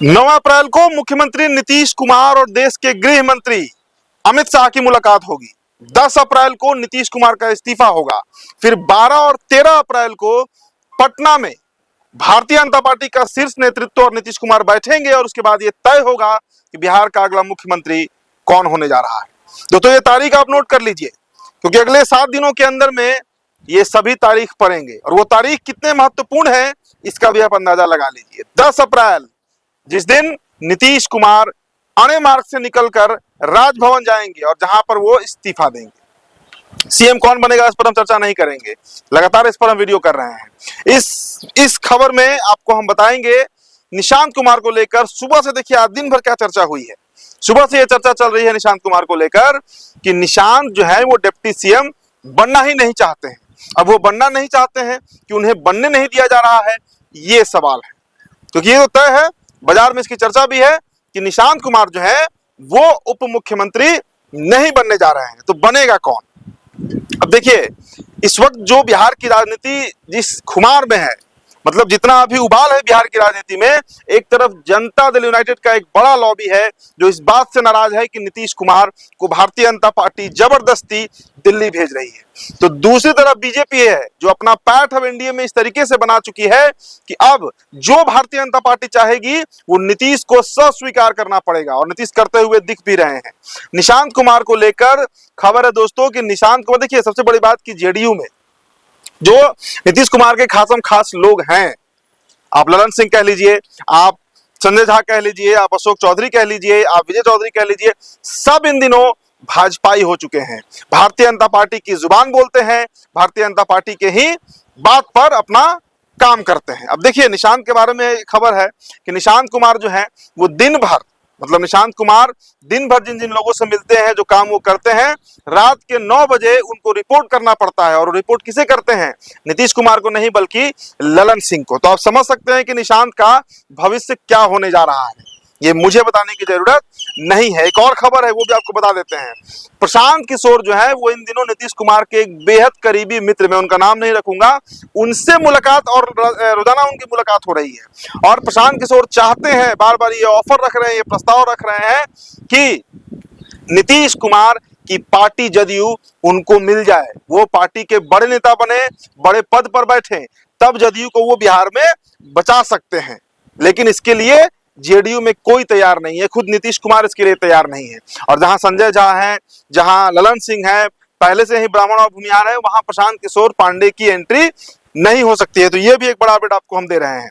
9 अप्रैल को मुख्यमंत्री नीतीश कुमार और देश के गृह मंत्री अमित शाह की मुलाकात होगी। 10 अप्रैल को नीतीश कुमार का इस्तीफा होगा। फिर 12 और 13 अप्रैल को पटना में भारतीय जनता पार्टी का शीर्ष नेतृत्व और नीतीश कुमार बैठेंगे और उसके बाद यह तय होगा कि बिहार का अगला मुख्यमंत्री कौन होने जा रहा है। दोस्तों, ये तारीख आप नोट कर लीजिए, क्योंकि अगले 7 दिनों के अंदर में ये सभी तारीख पड़ेंगे और वो तारीख कितने महत्वपूर्ण है इसका भी आप अंदाजा लगा लीजिए। 10 अप्रैल, जिस दिन नीतीश कुमार अणे मार्ग से निकलकर राजभवन जाएंगे और जहां पर वो इस्तीफा देंगे। सीएम कौन बनेगा इस पर हम चर्चा नहीं करेंगे, लगातार इस पर हम वीडियो कर रहे हैं। इस खबर में आपको हम बताएंगे निशांत कुमार को लेकर सुबह से देखिए आज दिन भर क्या चर्चा हुई है। सुबह से यह चर्चा चल रही है निशांत कुमार को लेकर कि निशांत जो है वो डिप्टी सीएम बनना ही नहीं चाहते हैं। अब वो बनना नहीं चाहते हैं कि उन्हें बनने नहीं दिया जा रहा है, ये सवाल है। क्योंकि ये तो तय है, बाजार में इसकी चर्चा भी है कि निशांत कुमार जो है वो उप मुख्यमंत्री नहीं बनने जा रहे हैं। तो बनेगा कौन? अब देखिए, इस वक्त जो बिहार की राजनीति जिस खुमार में है, मतलब जितना अभी उबाल है बिहार की राजनीति में, एक तरफ जनता दल यूनाइटेड का एक बड़ा लॉबी है जो इस बात से नाराज है कि नीतीश कुमार को भारतीय जनता पार्टी जबरदस्ती दिल्ली भेज रही है, तो दूसरी तरफ बीजेपी है जो अपना पैठ अब एनडीए में इस तरीके से बना चुकी है कि अब जो भारतीय जनता पार्टी चाहेगी वो नीतीश को स्वीकार करना पड़ेगा और नीतीश करते हुए दिख भी रहे हैं। निशांत कुमार को लेकर खबर है दोस्तों कि निशांत को देखिए, सबसे बड़ी बात की जेडीयू में जो नीतीश कुमार के खासम खास लोग हैं, आप ललन सिंह कह लीजिए, आप संजय झा कह लीजिए, आप अशोक चौधरी कह लीजिए, आप विजय चौधरी कह लीजिए, सब इन दिनों भाजपाई हो चुके हैं। भारतीय जनता पार्टी की जुबान बोलते हैं, भारतीय जनता पार्टी के ही बात पर अपना काम करते हैं। अब देखिए, निशांत के बारे में खबर है कि निशांत कुमार जो है वो दिन भर, मतलब निशांत कुमार दिन भर जिन जिन लोगों से मिलते हैं, जो काम वो करते हैं, रात के 9 बजे उनको रिपोर्ट करना पड़ता है। और रिपोर्ट किसे करते हैं? नीतीश कुमार को नहीं बल्कि ललन सिंह को। तो आप समझ सकते हैं कि निशांत का भविष्य क्या होने जा रहा है, ये मुझे बताने की जरूरत नहीं है। एक और खबर है वो भी आपको बता देते हैं। प्रशांत किशोर जो है वो इन दिनों नीतीश कुमार के एक बेहद करीबी मित्र, मैं उनका नाम नहीं रखूंगा, उनसे मुलाकात और रोजाना उनकी मुलाकात हो रही है। और प्रशांत किशोर चाहते हैं, बार बार ये ऑफर रख रहे हैं, ये प्रस्ताव रख रहे हैं कि नीतीश कुमार की पार्टी जदयू उनको मिल जाए, वो पार्टी के बड़े नेता बने, बड़े पद पर बैठे, तब जदयू को वो बिहार में बचा सकते हैं। लेकिन इसके लिए जेडीयू में कोई तैयार नहीं है, खुद नीतीश कुमार इसके लिए तैयार नहीं है। और जहां संजय झा है, जहां ललन सिंह है, पहले से ही ब्राह्मण और भूमिहार है, वहां प्रशांत किशोर पांडे की एंट्री नहीं हो सकती है। तो ये भी एक बड़ा अपडेट आपको हम दे रहे हैं।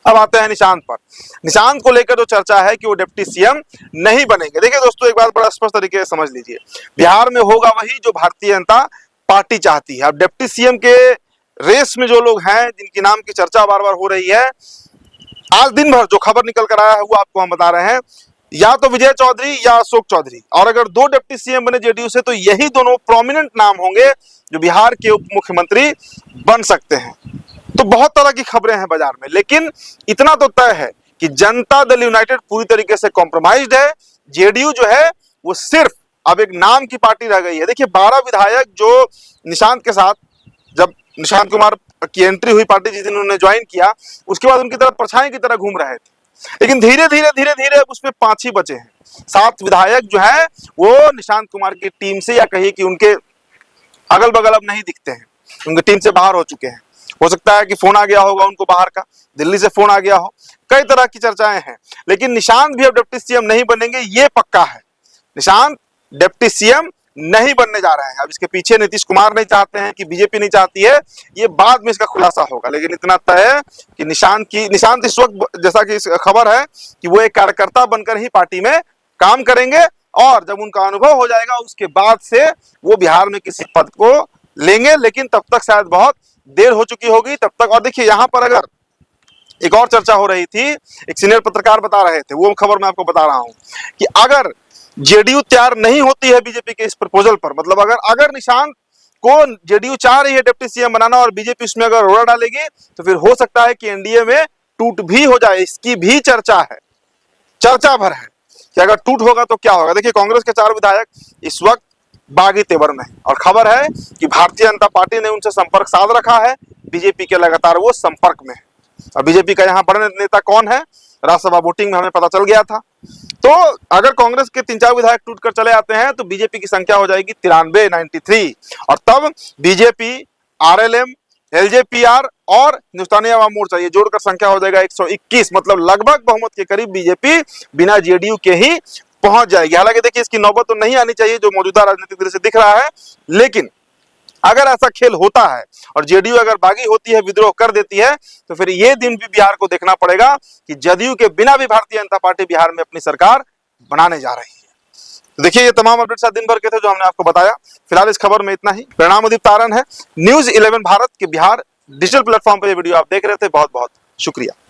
अब आते हैं निशांत पर। निशांत को लेकर जो चर्चा है कि वो डिप्टी सीएम नहीं बनेंगे। देखिए दोस्तों, एक बात बड़ा स्पष्ट तरीके से समझ लीजिए, बिहार में होगा वही जो भारतीय जनता पार्टी चाहती है। अब डिप्टी सीएम के रेस में जो लोग हैं, जिनकी नाम की चर्चा बार बार हो रही है, आज दिन भर जो खबर निकल कर आया है वो आपको हम बता रहे हैं, या तो विजय चौधरी या अशोक चौधरी। और अगर 2 डिप्टी सीएम बने जेडीयू से तो यही दोनों प्रोमिनेंट नाम होंगे जो बिहार के उप मुख्यमंत्री बन सकते हैं। तो बहुत तरह की खबरें हैं बाजार में, लेकिन इतना तो तय है कि जनता दल यूनाइटेड पूरी तरीके से कॉम्प्रोमाइज्ड है। जेडीयू जो है वो सिर्फ अब एक नाम की पार्टी रह गई है। देखिए, 12 विधायक जो निशांत के साथ, जब निशांत कुमार की एंट्री हुई पार्टी जिस दिन उन्होंने ज्वाइन किया, उसके बाद उनकी तरफ परछाई की तरह घूम रहे थे, लेकिन धीरे धीरे अब उसमें 5 ही बचे हैं। 7 विधायक जो है वो निशांत कुमार की टीम से, या कहिए कि उनके अगल बगल अब नहीं दिखते हैं, उनकी टीम से बाहर हो चुके हैं। हो सकता है कि फोन आ गया होगा उनको बाहर का, दिल्ली से फोन आ गया हो, कई तरह की चर्चाएं हैं। लेकिन निशांत भी अब डिप्टी सीएम नहीं बनेंगे, ये पक्का है। निशांत डिप्टी सीएम नहीं बनने जा रहे हैं। अब इसके पीछे नीतीश कुमार नहीं चाहते हैं कि बीजेपी नहीं चाहती है, ये बाद में इसका खुलासा होगा। लेकिन इतना तय है कि निशांत इस वक्त, जैसा कि खबर है, कि वो एक कार्यकर्ता बनकर ही पार्टी में काम करेंगे और जब उनका अनुभव हो जाएगा उसके बाद से वो बिहार में किसी पद को लेंगे। लेकिन तब तक शायद बहुत देर हो चुकी होगी तब तक। और देखिए, यहां पर अगर एक और चर्चा हो रही थी, एक सीनियर पत्रकार बता रहे थे, वो खबर मैं आपको बता रहा हूं कि अगर जेडीयू तैयार नहीं होती है बीजेपी के इस प्रपोजल पर, मतलब अगर निशांत को जेडीयू चाह रही है डिप्टी सीएम बनाना और बीजेपी उसमें अगर रोड़ा डालेगी, तो फिर हो सकता है कि एनडीए में टूट भी हो जाए। इसकी भी चर्चा है, चर्चा भर है कि अगर टूट होगा तो क्या होगा। देखिए, कांग्रेस के 4 विधायक इस वक्त बागी तेवर में है और खबर है कि भारतीय जनता पार्टी ने उनसे संपर्क साध रखा है, बीजेपी के लगातार वो संपर्क में है। और बीजेपी का यहाँ बड़े नेता कौन है? राज्यसभा वोटिंग में हमें पता चल गया था। तो अगर कांग्रेस के 3-4 विधायक टूटकर चले आते हैं तो बीजेपी की संख्या हो जाएगी 93 और तब बीजेपी, आरएलएम, एलजेपीआर और हिंदुस्तानी अवाम मोर्चा ये जोड़कर संख्या हो जाएगा 121, मतलब लगभग बहुमत के करीब बीजेपी बिना जेडीयू के ही पहुंच जाएगी। हालांकि देखिए इसकी नौबत तो नहीं आनी चाहिए जो मौजूदा राजनीतिक दृश्य दिख रहा है, लेकिन अगर ऐसा खेल होता है और जेडीयू अगर बागी होती है, विद्रोह कर देती है, तो फिर ये दिन भी बिहार को देखना पड़ेगा कि जदयू के बिना भी भारतीय जनता पार्टी बिहार में अपनी सरकार बनाने जा रही है। तो देखिए ये तमाम अपडेट्स दिन भर के थे जो हमने आपको बताया। फिलहाल इस खबर में इतना ही। परिणाम उदित तारण है, न्यूज़ 11 भारत के बिहार डिजिटल प्लेटफॉर्म पर ये वीडियो आप देख रहे थे। बहुत बहुत शुक्रिया।